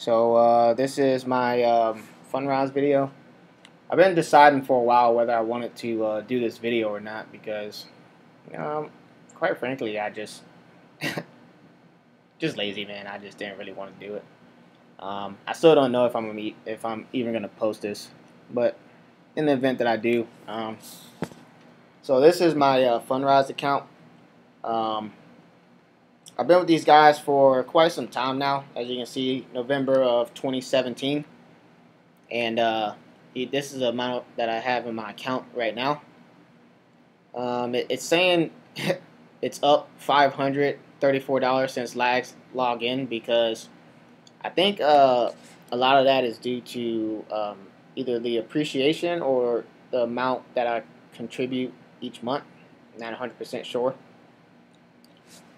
So this is my Fundrise video. I've been deciding for a while whether I wanted to do this video or not because, quite frankly, I just lazy, man. I just didn't really want to do it. I still don't know if I'm even gonna post this, but in the event that I do, so this is my Fundrise account. I've been with these guys for quite some time now. As you can see, November of 2017. And this is the amount that I have in my account right now. It's saying it's up $534 since last login because I think a lot of that is due to either the appreciation or the amount that I contribute each month. I'm not 100% sure.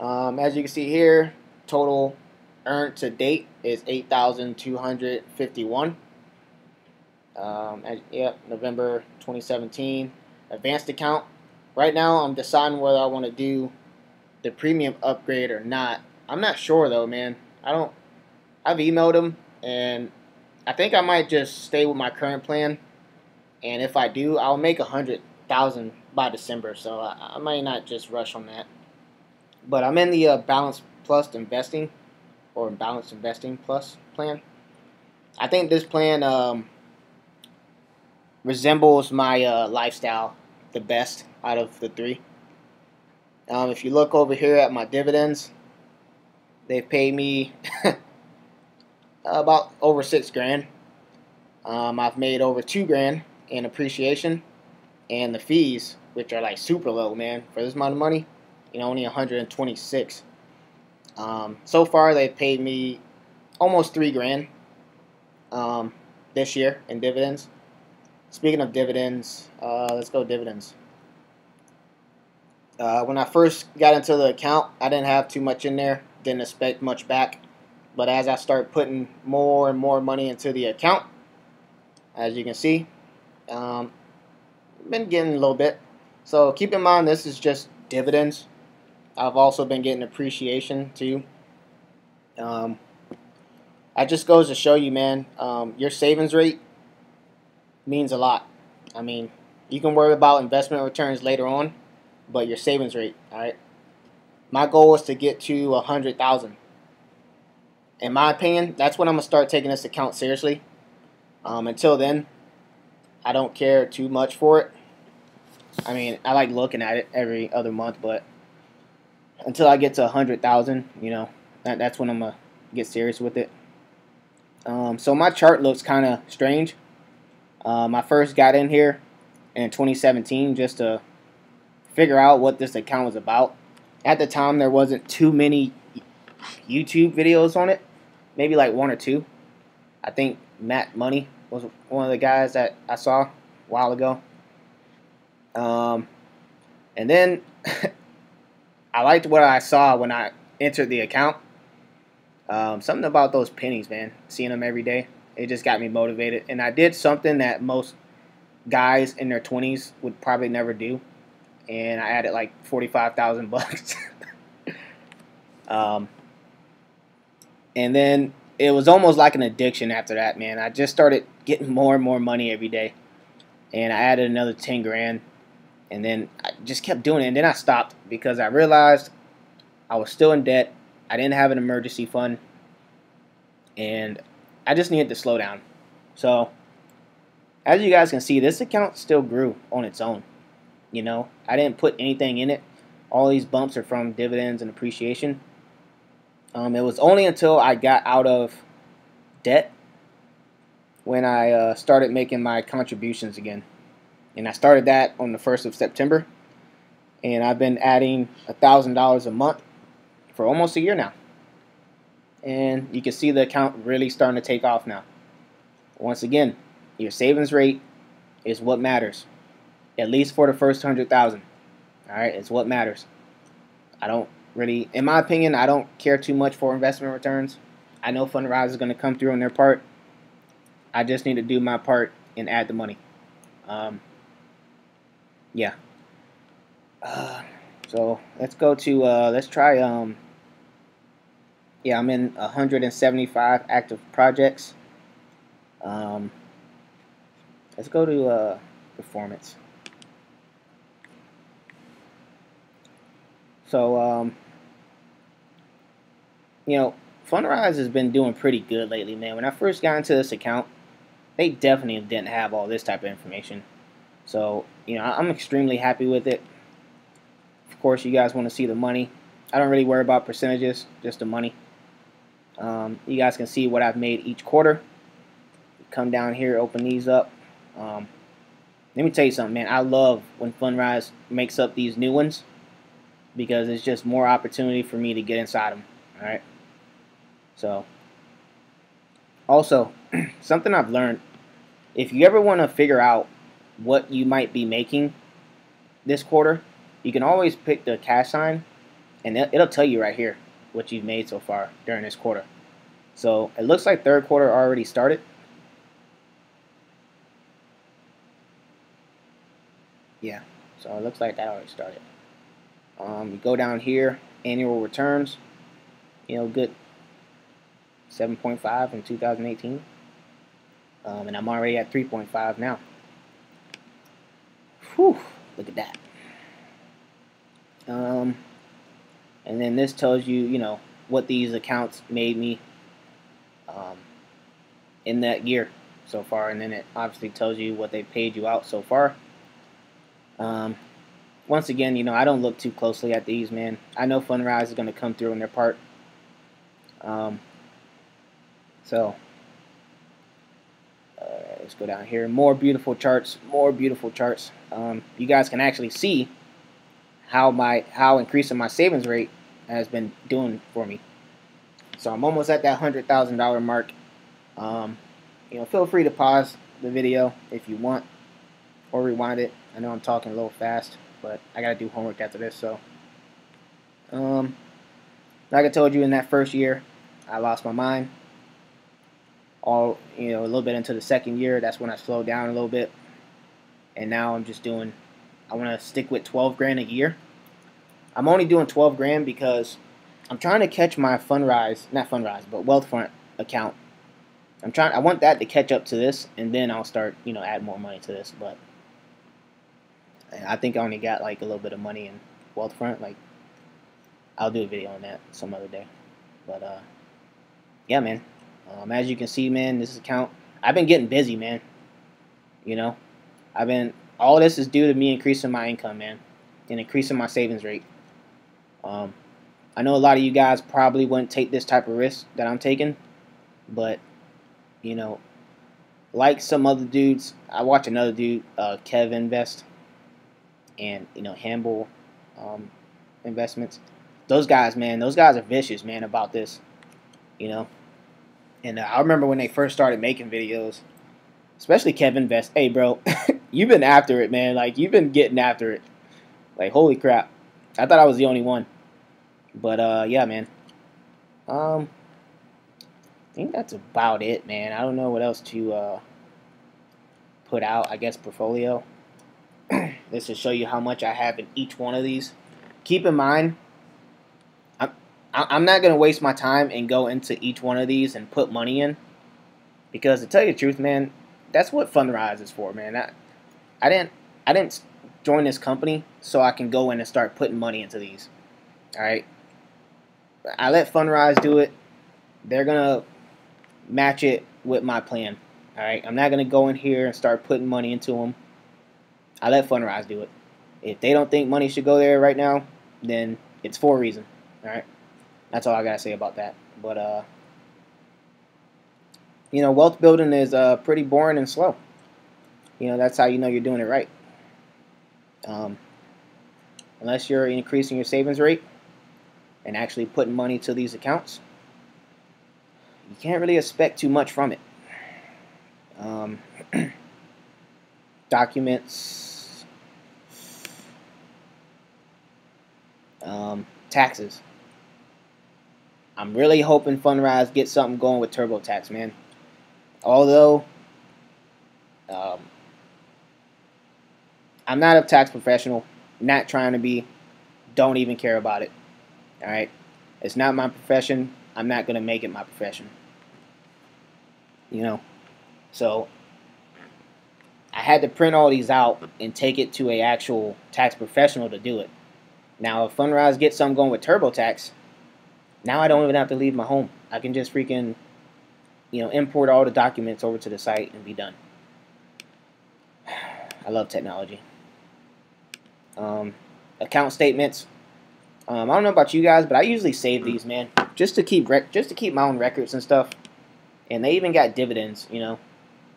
As you can see here, total earned to date is 8,251. November 2017. Advanced account. Right now, I'm deciding whether I want to do the premium upgrade or not. I'm not sure though, man. I've emailed them, and I think I might just stay with my current plan. And if I do, I'll make 100,000 by December. So I might not just rush on that. But I'm in the Balance Plus Investing or Balanced Investing Plus plan. I think this plan resembles my lifestyle the best out of the three. If you look over here at my dividends, they've paid me about over $6,000. I've made over $2,000 in appreciation, and the fees, which are like super low, man, for this amount of money. Only 126. So far, they've paid me almost $3,000 this year in dividends. Speaking of dividends, let's go dividends. When I first got into the account, I didn't have too much in there. Didn't expect much back. But as I start putting more and more money into the account, as you can see, been getting a little bit. So keep in mind, this is just dividends. I've also been getting appreciation too. That just goes to show you, man, your savings rate means a lot. I mean, you can worry about investment returns later on, but your savings rate, all right? My goal is to get to 100,000. In my opinion, that's when I'm gonna start taking this account seriously. Until then, I don't care too much for it. I mean, I like looking at it every other month, but until I get to 100,000, that's when I'm gonna get serious with it. So my chart looks kind of strange. I first got in here in 2017 just to figure out what this account was about. At the time, there wasn't too many YouTube videos on it, maybe like one or two. I think Matt Money was one of the guys that I saw a while ago. And then I liked what I saw when I entered the account. Something about those pennies, man. Seeing them every day, it just got me motivated. And I did something that most guys in their 20s would probably never do. And I added like 45,000 bucks. And then it was almost like an addiction after that, man. I just started getting more and more money every day. And I added another 10 grand. And then I just kept doing it. And then I stopped because I realized I was still in debt. I didn't have an emergency fund. And I just needed to slow down. So, as you guys can see, this account still grew on its own. I didn't put anything in it. All these bumps are from dividends and appreciation. It was only until I got out of debt when I started making my contributions again. And I started that on the 1st of September. And I've been adding $1,000 a month for almost a year now. And you can see the account really starting to take off now. Once again, your savings rate is what matters. At least for the first 100,000. Alright, it's what matters. I don't really, in my opinion, I don't care too much for investment returns. I know Fundrise is going to come through on their part. I just need to do my part and add the money. Yeah. So let's go to let's try Yeah, I'm in 175 active projects. Um, let's go to performance. So, you know, Fundrise has been doing pretty good lately, man. When I first got into this account, they definitely didn't have all this type of information. So, you know, I'm extremely happy with it. Of course, you guys want to see the money. I don't really worry about percentages, just the money. You guys can see what I've made each quarter. Come down here, open these up. Um, Let me tell you something, man. I love when Fundrise makes up these new ones because it's just more opportunity for me to get inside them. All right. So, also, something I've learned: if you ever want to figure out what you might be making this quarter, you can always pick the cash sign, and it'll tell you right here what you've made so far during this quarter. So it looks like third quarter already started. Yeah, so it looks like that already started. You go down here, annual returns, you know, good 7.5 in 2018. And I'm already at 3.5 now. Whew, look at that. And then this tells you, you know, what these accounts made me um, in that year so far. And then it obviously tells you what they paid you out so far. Once again, you know, I don't look too closely at these, man. I know Fundrise is going to come through in their part. So let's go down here. More beautiful charts. More beautiful charts. You guys can actually see how increasing my savings rate has been doing for me. So I'm almost at that $100,000 mark. You know, feel free to pause the video if you want, or rewind it. I know I'm talking a little fast, but I gotta do homework after this. So, like I told you, in that first year, I lost my mind. A little bit into the second year, that's when I slowed down a little bit, and now I'm just doing. I want to stick with 12 grand a year. I'm only doing 12 grand because I'm trying to catch my not Fundrise, but Wealthfront account. I want that to catch up to this, and then I'll start, you know, add more money to this. But I think I only got like a little bit of money in Wealthfront. Like, I'll do a video on that some other day. But yeah, man. As you can see, man, this account, I've been getting busy, man. You know, all this is due to me increasing my income, man, and increasing my savings rate. I know a lot of you guys probably wouldn't take this type of risk that I'm taking, but, you know, like some other dudes, I watch another dude, Kev Invest, and, you know, Hamble Investments. Those guys, man, those guys are vicious, man, about this, you know. And I remember when they first started making videos, especially Kev Invest. Hey, bro, you've been after it, man. Like, you've been getting after it. Like, holy crap. I thought I was the only one. But, yeah, man. I think that's about it, man. I don't know what else to put out. I guess portfolio. This will show you how much I have in each one of these. Keep in mind, I'm not going to waste my time and go into each one of these and put money in. Because to tell you the truth, man, that's what Fundrise is for, man. I didn't join this company so I can go in and start putting money into these. All right? I let Fundrise do it. They're going to match it with my plan. All right? I'm not going to go in here and start putting money into them. I let Fundrise do it. If they don't think money should go there right now, then it's for a reason. All right? That's all I got to say about that. But, you know, wealth building is pretty boring and slow. You know, that's how you know you're doing it right. Unless you're increasing your savings rate and actually putting money to these accounts, you can't really expect too much from it. Documents, taxes. I'm really hoping Fundrise gets something going with TurboTax, man. Although I'm not a tax professional, not trying to be, don't even care about it. All right, it's not my profession. I'm not going to make it my profession. You know, so I had to print all these out and take it to a actual tax professional to do it. Now, if Fundrise gets something going with TurboTax, now I don't even have to leave my home. I can just freaking, import all the documents over to the site and be done. I love technology. Account statements. I don't know about you guys, but I usually save these, man, just to keep my own records and stuff. And they even got dividends,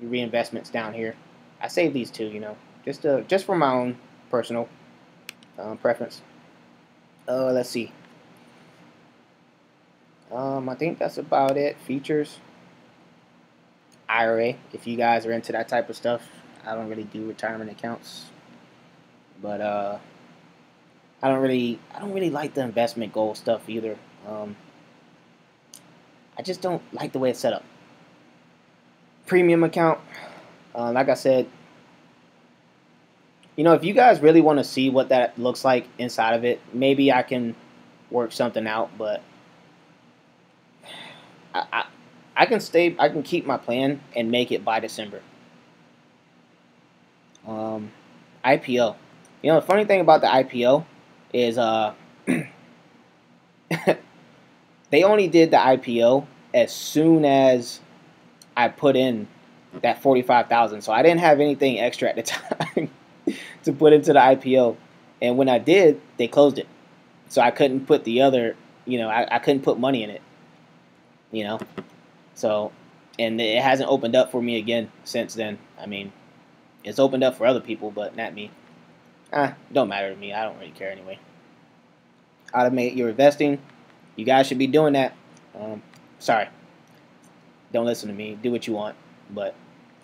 reinvestments down here. I save these too, just for my own personal preference. Let's see. I think that's about it. Features. IRA, if you guys are into that type of stuff. I don't really do retirement accounts, but I don't really like the investment goal stuff either. I just don't like the way it's set up. Premium account, like I said, if you guys really want to see what that looks like inside of it, maybe I can work something out, but I can keep my plan and make it by December. IPO. The funny thing about the IPO is they only did the IPO as soon as I put in that 45,000. So I didn't have anything extra at the time to put into the IPO. And when I did, they closed it. So I couldn't put the other, I couldn't put money in it. So, and it hasn't opened up for me again since then. I mean, it's opened up for other people, but not me. Don't matter to me. I don't really care anyway. Automate your investing. You guys should be doing that. Sorry. Don't listen to me. Do what you want. But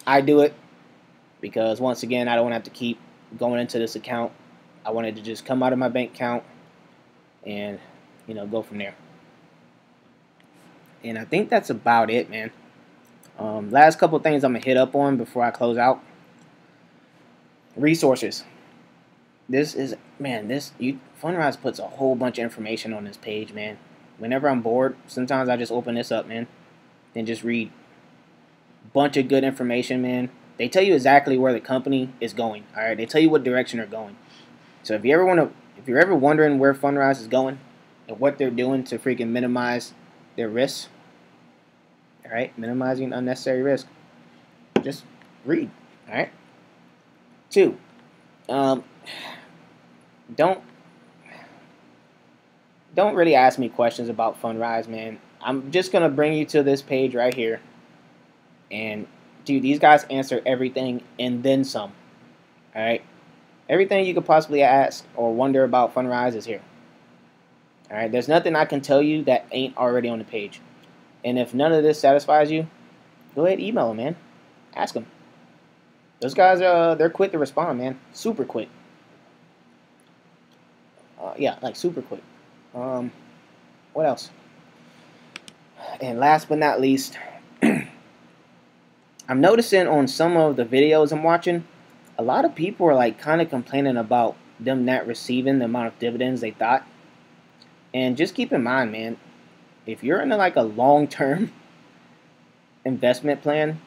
I do it because, once again, I don't have to keep going into this account. I wanted to just come out of my bank account and, go from there. And I think that's about it, man. Last couple things I'm going to hit up on before I close out. Resources. Fundrise puts a whole bunch of information on this page, man. Whenever I'm bored, sometimes I just open this up, man, and just read. Bunch of good information, man. They tell you exactly where the company is going. All right, they tell you what direction they're going. So if you're ever wondering where Fundrise is going and what they're doing to freaking minimize their risks, all right, minimizing unnecessary risk, just read. All right. 2. Don't really ask me questions about Fundrise, man. I'm just gonna bring you to this page right here, and dude, these guys answer everything and then some. All right, everything you could possibly ask or wonder about Fundrise is here. All right, there's nothing I can tell you that ain't already on the page. And if none of this satisfies you, go ahead, email them, man. Ask them. Those guys, they're quick to respond, man. Super quick. Yeah, like super quick. What else? And last but not least, I'm noticing on some of the videos I'm watching, a lot of people are like kind of complaining about them not receiving the amount of dividends they thought. And just keep in mind, man, if you're in like a long-term investment plan,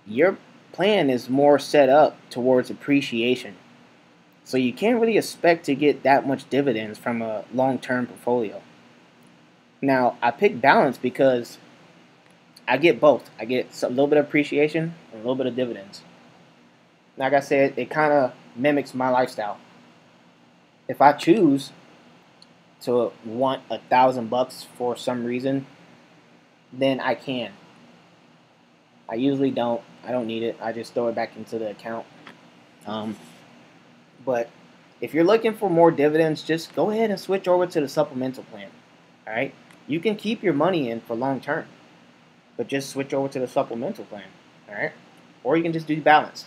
your plan is more set up towards appreciation. So you can't really expect to get that much dividends from a long-term portfolio. Now, I pick balance because I get both. I get a little bit of appreciation and a little bit of dividends. Like I said, it kind of mimics my lifestyle. If I choose to want $1,000 for some reason, then I can. I usually don't. I don't need it. I just throw it back into the account. But if you're looking for more dividends, just go ahead and switch over to the supplemental plan. All right? You can keep your money in for long term, but just switch over to the supplemental plan. All right? Or you can just do balance.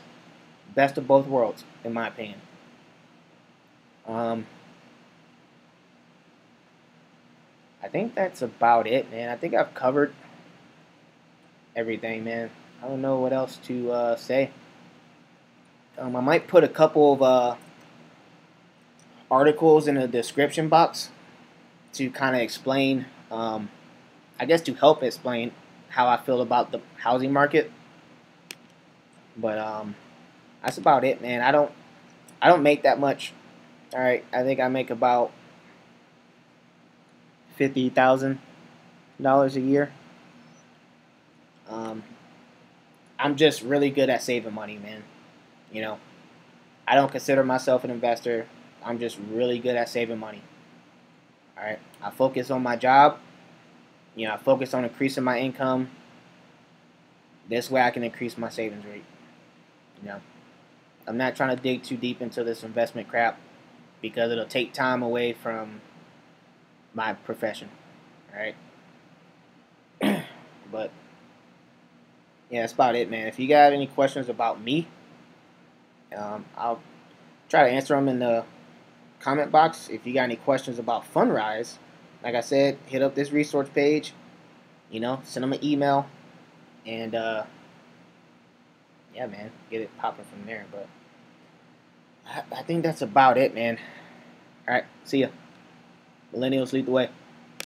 Best of both worlds, in my opinion. I think that's about it, man. I think I've covered everything, man. I don't know what else to say. I might put a couple of articles in the description box to kind of explain I guess to help explain how I feel about the housing market. But that's about it, man. I don't make that much. All right, I think I make about $50,000 a year. Um, I'm just really good at saving money, man. You know, I don't consider myself an investor. I'm just really good at saving money. All right, I focus on my job. I focus on increasing my income. This way, I can increase my savings rate. You know, I'm not trying to dig too deep into this investment crap because it'll take time away from my profession. All right, but yeah, that's about it, man. If you got any questions about me, I'll try to answer them in the comment box. If you got any questions about Fundrise, like I said, hit up this resource page. Send them an email, and yeah, man, get it popping from there. But I think that's about it, man. All right, see ya. Millennials lead the way.